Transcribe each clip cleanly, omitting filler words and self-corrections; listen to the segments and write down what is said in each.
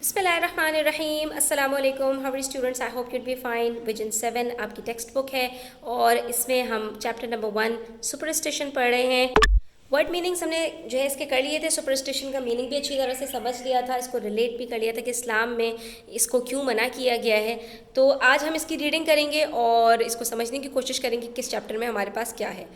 बिस्मिल्लाहिर्रहमानिर्रहीम अस्सलाम वालेकुम how are students. I hope you'd be fine. Vision 7 आपकी टेक्स्ट बुक है और इसमें हम चैप्टर नंबर 1 सुपरस्टिशन पढ़ रहे हैं। वर्ड मीनिंग्स हमने जो है इसके कर लिए थे। सुपरस्टिशन का मीनिंग भी अच्छी तरह से समझ लिया था, इसको रिलेट भी कर लिया था कि इस्लाम में इसको क्यों मना किया गया है। तो आज हम इसकी रीडिंग करेंगे और इसको समझने की कोशिश करेंगे किस चैप्टर में हमारे पास क्या है।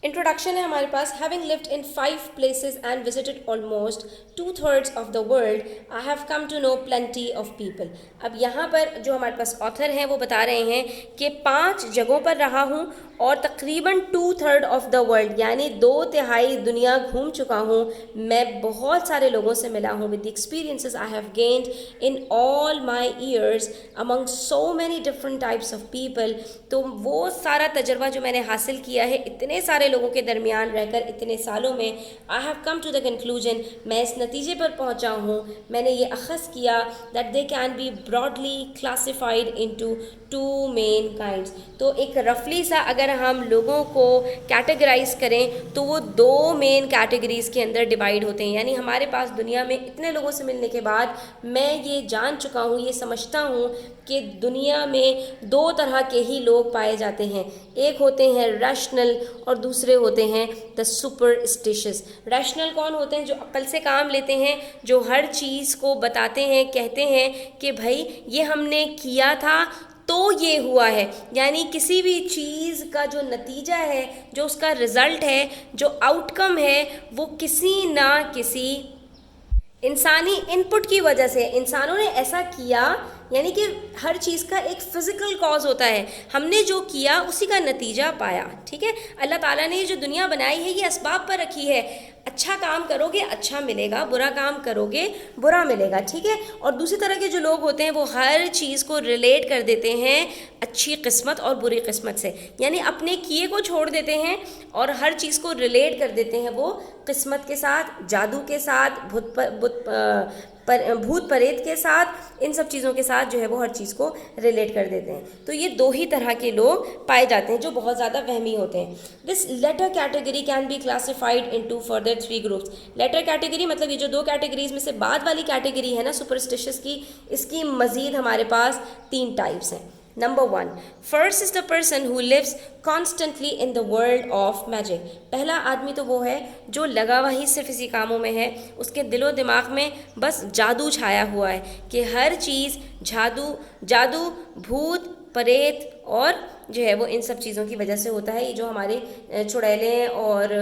इंट्रोडक्शन है हमारे पास। Having lived in 5 places and visited almost 2/3 of the world, I have come to know plenty of people. अब यहाँ पर जो हमारे पास ऑथर हैं वो बता रहे हैं कि 5 जगहों पर रहा हूँ और तकरीबन 2/3 ऑफ द वर्ल्ड यानी 2/3 दुनिया घूम चुका हूँ। मैं बहुत सारे लोगों से मिला हूँ। With the experiences I have gained in all my years among so many different types of people. तो वो सारा तजर्बा जो मैंने हासिल किया है इतने सारे लोगों के दरमियान रहकर इतने सालों में, I have come to the conclusion, मैं इस नतीजे पर पहुंचा हूँ, मैंने ये अखज़ किया that they can be broadly classified into 2 main kinds. तो एक रफली सा अगर हम लोगों को कैटेगराइज करें तो वो 2 मेन कैटेगरीज़ के अंदर डिवाइड होते हैं। यानी हमारे पास दुनिया में इतने लोगों से मिलने के बाद मैं ये जान चुका हूँ, ये समझता हूँ कि दुनिया में 2 तरह के ही लोग पाए जाते हैं। एक होते हैं रैशनल और दूसरे होते हैं द सुपरस्टिशियस। रैशनल कौन होते हैं? जो अक्ल से काम लेते हैं, जो हर चीज़ को बताते हैं, कहते हैं कि भाई ये हमने किया था तो ये हुआ है। यानी किसी भी चीज़ का जो नतीजा है, जो उसका रिज़ल्ट है, जो आउटकम है, वो किसी ना किसी इंसानी इनपुट की वजह से इंसानों ने ऐसा किया। यानी कि हर चीज़ का एक फ़िज़िकल कॉज होता है, हमने जो किया उसी का नतीजा पाया। ठीक है, अल्लाह ताला ने जो दुनिया बनाई है ये असबाब पर रखी है। अच्छा काम करोगे अच्छा मिलेगा, बुरा काम करोगे बुरा मिलेगा। ठीक है, और दूसरी तरह के जो लोग होते हैं वो हर चीज़ को रिलेट कर देते हैं अच्छी किस्मत और बुरी किस्मत से। यानी अपने किए को छोड़ देते हैं और हर चीज़ को रिलेट कर देते हैं वो किस्मत के साथ, जादू के साथ, भूत प्रेत के साथ, इन सब चीज़ों के साथ जो है वो हर चीज़ को रिलेट कर देते हैं। तो ये 2 ही तरह के लोग पाए जाते हैं जो बहुत ज़्यादा वहमी होते हैं। This latter category can be classified into further 3 groups. Latter category मतलब ये जो 2 कैटेगरीज में से बाद वाली कैटेगरी है ना सुपरस्टिशियस की, इसकी मज़ीद हमारे पास 3 टाइप्स हैं। Number 1, first is the person who lives constantly in the world of magic. पहला आदमी तो वो है जो लगा हुआ ही सिर्फ इसी कामों में है, उसके दिलो दिमाग में बस जादू छाया हुआ है कि हर चीज़ जादू भूत प्रेत और जो है वो इन सब चीज़ों की वजह से होता है। ये जो हमारे चुड़ैलें और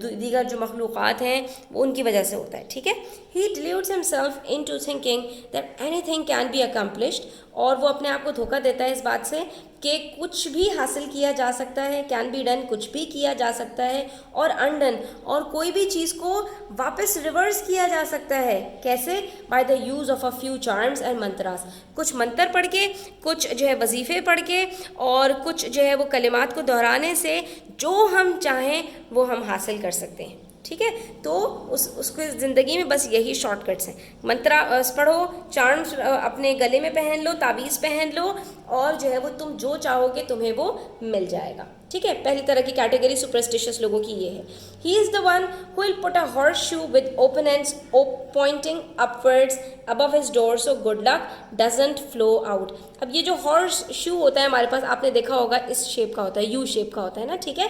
दीगर जो मखलूक़ात हैं वो उनकी वजह से होता है। ठीक है, he deludes himself into thinking that anything can be accomplished. और वो अपने आप को धोखा देता है इस बात से कि कुछ भी हासिल किया जा सकता है, कैन बी डन, कुछ भी किया जा सकता है, और अनडन, और कोई भी चीज़ को वापस रिवर्स किया जा सकता है। कैसे? By the use of a few charms and mantras. कुछ मंत्र पढ़ के, कुछ जो है वजीफ़े पढ़ के और कुछ जो है वो कलिमात को दोहराने से जो हम चाहें वो हम हासिल कर सकते हैं। ठीक है, तो उसकी ज़िंदगी में बस यही शॉर्टकट्स हैं। मंत्रा पढ़ो, चार्म्स अपने गले में पहन लो, ताबीज़ पहन लो और जो है वो तुम जो चाहोगे तुम्हें वो मिल जाएगा। ठीक है, पहली तरह की कैटेगरी सुपरस्टिशियस लोगों की ये है। He is the one who will put a horseshoe with open ends pointing upwards above his door so good luck doesn't flow out. अब ये जो हॉर्स शू होता है हमारे पास, आपने देखा होगा इस शेप का होता है, यू शेप का होता है ना। ठीक है,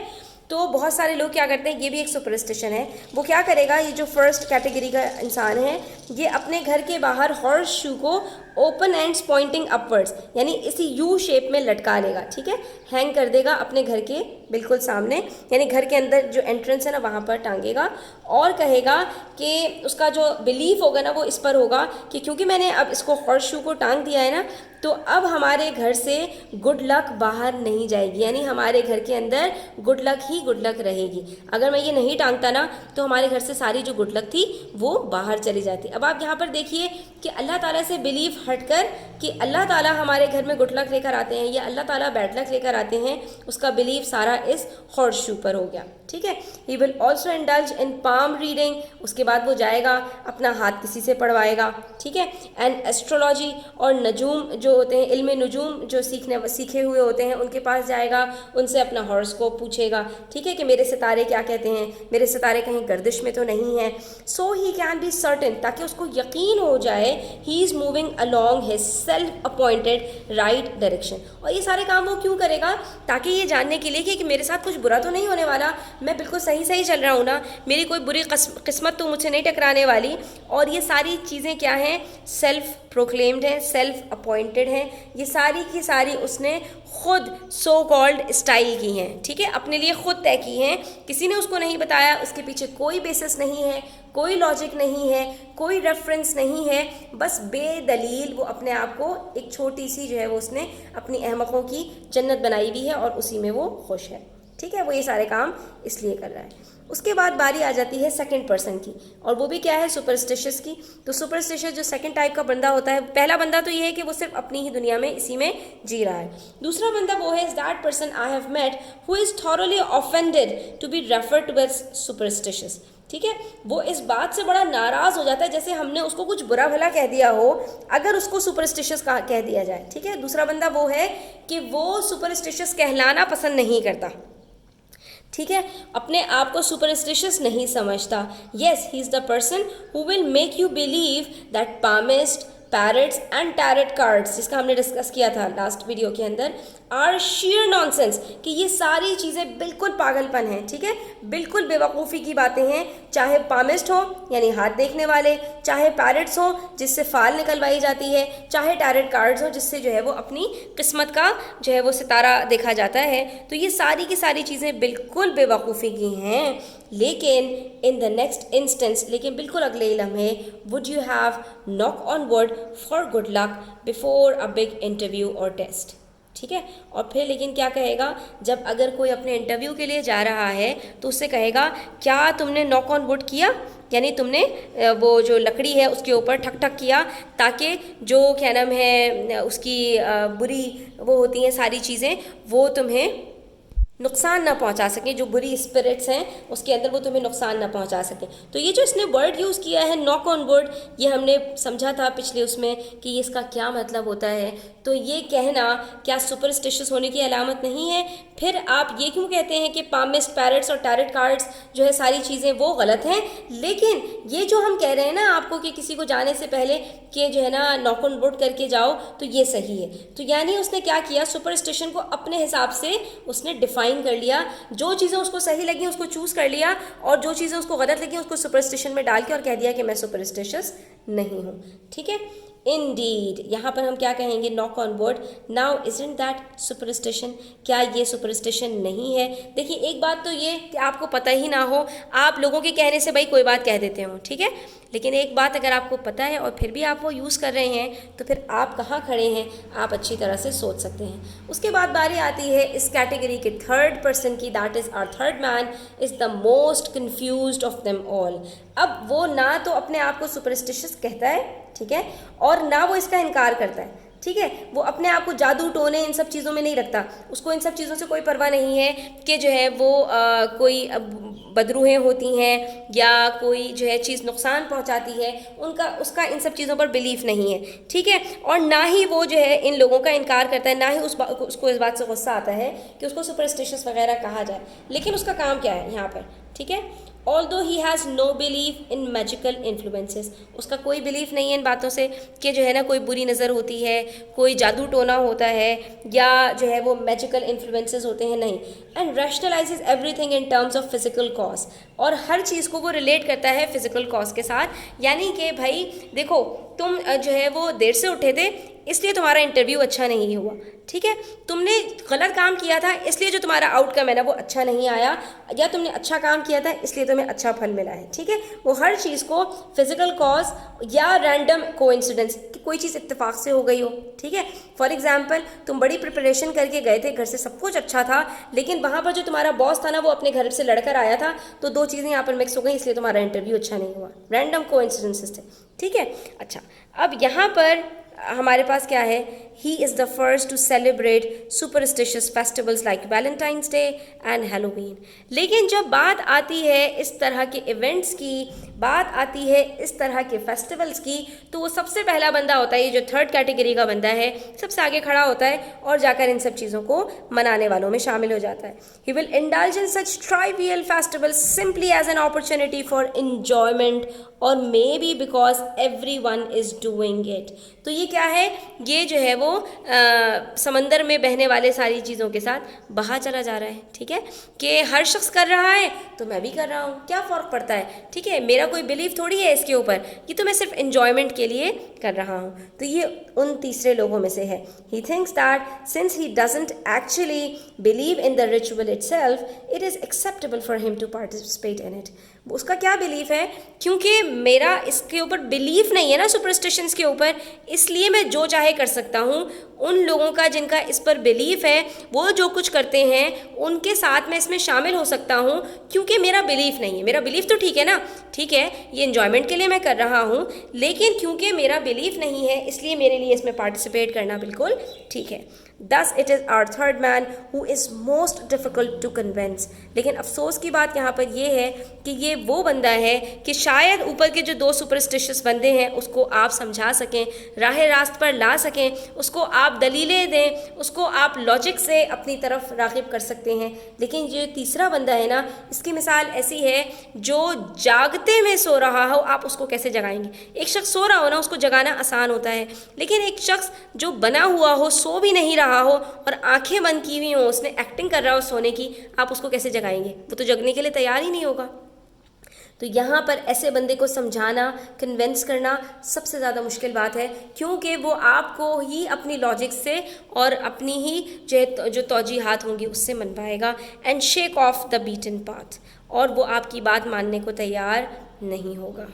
तो बहुत सारे लोग क्या करते हैं, ये भी एक सुपरस्टिशन है। वो क्या करेगा, ये जो फर्स्ट कैटेगरी का इंसान है ये अपने घर के बाहर हॉर्स शू को ओपन एंड्स पॉइंटिंग अपवर्ड्स यानी इसी यू शेप में लटका लेगा। ठीक है, हैंग कर देगा अपने घर के बिल्कुल सामने, यानी घर के अंदर जो एंट्रेंस है ना वहाँ पर टांगेगा और कहेगा कि उसका जो बिलीफ होगा ना वो इस पर होगा कि क्योंकि मैंने अब इसको हॉर्स शू को टांग दिया है ना तो अब हमारे घर से गुड लक बाहर नहीं जाएगी, यानी हमारे घर के अंदर गुड लक ही गुड लक रहेगी। अगर मैं ये नहीं टांगता ना तो हमारे घर से सारी जो गुड लक थी वो बाहर चली जाती। अब आप यहाँ पर देखिए कि अल्लाह ताला से बिलीफ हटकर कि अल्लाह ताला हमारे घर में गुड लक लेकर आते हैं या अल्लाह ताला बैड लक लेकर आते हैं, उसका बिलीफ सारा इस हॉर्स शू पर हो गया, ठीक है। He will also indulge in palm reading, उसके बाद वो जाएगा अपना हाथ किसी से पढ़वाएगा, ठीक है। एंड एस्ट्रोलॉजी और नजूम जो होते हैं, इल्म नजूम जो सीखे हुए होते हैं उनके पास जाएगा, उनसे अपना हॉरोस्कोप पूछेगा, ठीक है, कि मेरे सितारे क्या कहते हैं, मेरे सितारे कहीं गर्दिश में तो नहीं है। सो ही कैन बी सर्टेन, ताकि उसको यकीन हो जाए he is moving along his self appointed right direction. और ये सारे काम वो क्यों करेगा? ताकि ये जानने के लिए कि मेरे साथ कुछ बुरा तो नहीं होने वाला, मैं बिल्कुल सही सही चल रहा हूँ ना, मेरी कोई बुरी किस्मत तो मुझे नहीं टकराने वाली। और ये सारी चीज़ें क्या हैं? सेल्फ प्रोक्लेम्ड है, सेल्फ अपॉइंटेड है, ये सारी की सारी उसने खुद सो कॉल्ड स्टाइल की हैं, ठीक है, अपने लिए खुद तय की हैं, किसी ने उसको नहीं बताया, उसके पीछे कोई बेसिस नहीं है, कोई लॉजिक नहीं है, कोई रेफरेंस नहीं है, बस बेदलील वो अपने आप को एक छोटी सी जो है वो उसने अपनी अहमकों की जन्नत बनाई हुई है और उसी में वो खुश है, ठीक है। वो ये सारे काम इसलिए कर रहा है। उसके बाद बारी आ जाती है सेकंड पर्सन की, और वो भी क्या है? सुपरस्टिशियस की। तो सुपरस्टिशियस जो सेकंड टाइप का बंदा होता है, पहला बंदा तो ये है कि वो सिर्फ अपनी ही दुनिया में इसी में जी रहा है। दूसरा बंदा वो है, is that person I have met who is thoroughly offended to be referred to as superstitious, ठीक है। वो इस बात से बड़ा नाराज़ हो जाता है जैसे हमने उसको कुछ बुरा भला कह दिया हो, अगर उसको सुपरस्टिशियस कह दिया जाए, ठीक है। दूसरा बंदा वो है कि वो सुपरस्टिशियस कहलाना पसंद नहीं करता, ठीक है, अपने आप को सुपरस्टिशियस नहीं समझता। Yes, he is the person who will make you believe that palmist, parrots and tarot cards, जिसका हमने डिस्कस किया था लास्ट वीडियो के अंदर, आर शेयर नॉनसेंस, कि ये सारी चीज़ें बिल्कुल पागलपन है, ठीक है, बिल्कुल बेवकूफ़ी की बातें हैं। चाहे पामिस्ट हो यानी हाथ देखने वाले, चाहे पैरेट्स हो जिससे फाल निकलवाई जाती है, चाहे टैरेट कार्ड्स हो जिससे जो है वो अपनी किस्मत का जो है वो सितारा देखा जाता है। तो ये सारी की सारी चीज़ें बिल्कुल बेवकूफ़ी की हैं। लेकिन इन द नेक्स्ट इंस्टेंस, लेकिन बिल्कुल अगले लम्हे, would you have knock on would for good luck before a big interview और टेस्ट, ठीक है। और फिर लेकिन क्या कहेगा, जब अगर कोई अपने इंटरव्यू के लिए जा रहा है तो उससे कहेगा, क्या तुमने नॉक ऑन वुड किया, यानी तुमने वो जो लकड़ी है उसके ऊपर ठक ठक किया, ताकि जो क्या नाम है उसकी बुरी वो होती हैं सारी चीज़ें, वो तुम्हें नुकसान ना पहुंचा सकें, जो बुरी स्पिरिट्स हैं उसके अंदर वो तुम्हें नुकसान ना पहुंचा सकें। तो ये जो इसने वर्ड यूज़ किया है नॉक ऑन वुड, ये हमने समझा था पिछले उसमें कि इसका क्या मतलब होता है। तो ये कहना क्या सुपरस्टिशियस होने की अलामत नहीं है? फिर आप ये क्यों कहते हैं कि पामिस्ट, पैरेट्स और टैरेट कार्ड्स जो है सारी चीज़ें वो गलत हैं? लेकिन ये जो हम कह रहे हैं ना आपको कि किसी को जाने से पहले कि जो है ना नॉक ऑन वुड करके जाओ, तो ये सही है। तो यानी उसने क्या किया, सुपरस्टिशन को अपने हिसाब से उसने डिफाइन कर लिया, जो चीज़ें उसको सही लगी उसको चूज़ कर लिया, और जो चीज़ें उसको गलत लगी उसको सुपरस्टिशन में डाल के और कह दिया कि मैं सुपरस्टिशियस नहीं हूँ, ठीक है। Indeed, यहाँ पर हम क्या कहेंगे, knock on would. Now isn't that superstition, क्या ये सुपरस्टिशन नहीं है? देखिए एक बात तो ये कि आपको पता ही ना हो, आप लोगों के कहने से भाई कोई बात कह देते हो, ठीक है, लेकिन एक बात अगर आपको पता है और फिर भी आप वो यूज़ कर रहे हैं तो फिर आप कहाँ खड़े हैं, आप अच्छी तरह से सोच सकते हैं। उसके बाद बारी आती है इस कैटेगरी के थर्ड पर्सन की, that is our third man is the most confused of them all. अब वो ना तो अपने आप को सुपरस्टिशियस कहता है, ठीक है, और ना वो इसका इनकार करता है, ठीक है। वो अपने आप को जादू टोने इन सब चीज़ों में नहीं रखता, उसको इन सब चीज़ों से कोई परवाह नहीं है कि जो है वो कोई बदरूहें होती हैं या कोई जो है चीज़ नुकसान पहुंचाती है, उसका इन सब चीज़ों पर बिलीफ नहीं है, ठीक है। और ना ही वो जो है इन लोगों का इनकार करता है, ना ही उसको इस बात से गुस्सा आता है कि उसको सुपरस्टिशियस वगैरह कहा जाए। लेकिन उसका काम क्या है यहाँ पर, ठीक है, although he has know believe in magical influences, उसका कोई बिलीफ नहीं है इन बातों से कि जो है ना कोई बुरी नज़र होती है, कोई जादू टोना होता है या जो है वो मैजिकल इन्फ्लुएंसेस होते हैं, नहीं। And rationalises everything in terms of physical cause, और हर चीज़ को वो रिलेट करता है फिजिकल कॉज के साथ। यानी कि भाई देखो, तुम जो है वो देर से उठे थे इसलिए तुम्हारा इंटरव्यू अच्छा नहीं हुआ, ठीक है, तुमने गलत काम किया था इसलिए जो तुम्हारा आउटकम है ना वो अच्छा नहीं आया, या तुमने अच्छा काम किया था इसलिए तुम्हें अच्छा फल मिला है, ठीक है। वो हर चीज़ को फिजिकल कॉज या रैंडम कोइंसिडेंस, कोई चीज़ इत्तेफाक से हो गई हो, ठीक है। फॉर एग्जाम्पल, तुम बड़ी प्रिपरेशन करके गए थे, घर से सब कुछ अच्छा था, लेकिन वहाँ पर जो तुम्हारा बॉस था ना वो अपने घर से लड़कर आया था, तो दो चीज़ें यहाँ पर मिक्स हो गई, इसलिए तुम्हारा इंटरव्यू अच्छा नहीं हुआ। रैंडम कोइंसिडेंसेस थे, ठीक है। अच्छा, अब यहाँ पर हमारे पास क्या है he is the first to celebrate superstitious festivals like Valentine's Day and Halloween. लेकिन जब बात आती है इस तरह के इवेंट्स की, बात आती है इस तरह के फेस्टिवल्स की, तो वो सबसे पहला बंदा होता है, ये जो थर्ड कैटेगरी का बंदा है, सबसे आगे खड़ा होता है और जाकर इन सब चीज़ों को मनाने वालों में शामिल हो जाता है। He will indulge in such trivial festivals simply as an opportunity for enjoyment और may be because everyone is doing it. तो ये क्या है, ये जो है वो समंदर में बहने वाले सारी चीज़ों के साथ बहा चला जा रहा है। ठीक है, कि हर शख्स कर रहा है तो मैं भी कर रहा हूँ, क्या फ़र्क पड़ता है। ठीक है, मेरा कोई बिलीव थोड़ी है इसके ऊपर, ये तो मैं सिर्फ इन्जॉयमेंट के लिए कर रहा हूँ। तो ये उन तीसरे लोगों में से है। He thinks that since he doesn't actually believe in the ritual itself, it is acceptable for him to participate in it. उसका क्या बिलीफ है, क्योंकि मेरा इसके ऊपर बिलीफ नहीं है ना सुपरस्टिशंस के ऊपर, इसलिए मैं जो चाहे कर सकता हूँ। उन लोगों का जिनका इस पर बिलीफ है, वो जो कुछ करते हैं उनके साथ मैं इसमें शामिल हो सकता हूँ, क्योंकि मेरा बिलीफ नहीं है। मेरा बिलीफ तो ठीक है ना, ठीक है, ये इन्जॉयमेंट के लिए मैं कर रहा हूँ, लेकिन क्योंकि मेरा बिलीफ नहीं है इसलिए मेरे लिए इसमें पार्टिसिपेट करना बिल्कुल ठीक है। Thus it is our third man who is most difficult to convince। लेकिन अफसोस की बात यहाँ पर ये है कि ये वो बंदा है कि शायद ऊपर के जो दो सुपरस्टिशियस बंदे हैं उसको आप समझा सकें, राह रास्त पर ला सकें, उसको आप दलीलें दें, उसको आप लॉजिक से अपनी तरफ राग़िब कर सकते हैं। लेकिन जो तीसरा बंदा है ना, इसकी मिसाल ऐसी है, जो जागते में सो रहा हो आप उसको कैसे जगाएंगे। एक शख्स सो रहा हो ना, उसको जगाना आसान होता है, लेकिन एक शख्स जो बना हुआ हो, सो भी नहीं रहा हो और आंखें बंद की हुई हो, उसने एक्टिंग कर रहा हो सोने की, आप उसको कैसे जगाएंगे। वो तो जगने के लिए तैयार ही नहीं होगा। तो यहाँ पर ऐसे बंदे को समझाना, कन्विंस करना सबसे ज़्यादा मुश्किल बात है, क्योंकि वो आपको ही अपनी लॉजिक से और अपनी ही जो तौजीहात होंगी उससे मनवाएगा and shake off the beaten path, और वो आपकी बात मानने को तैयार नहीं होगा।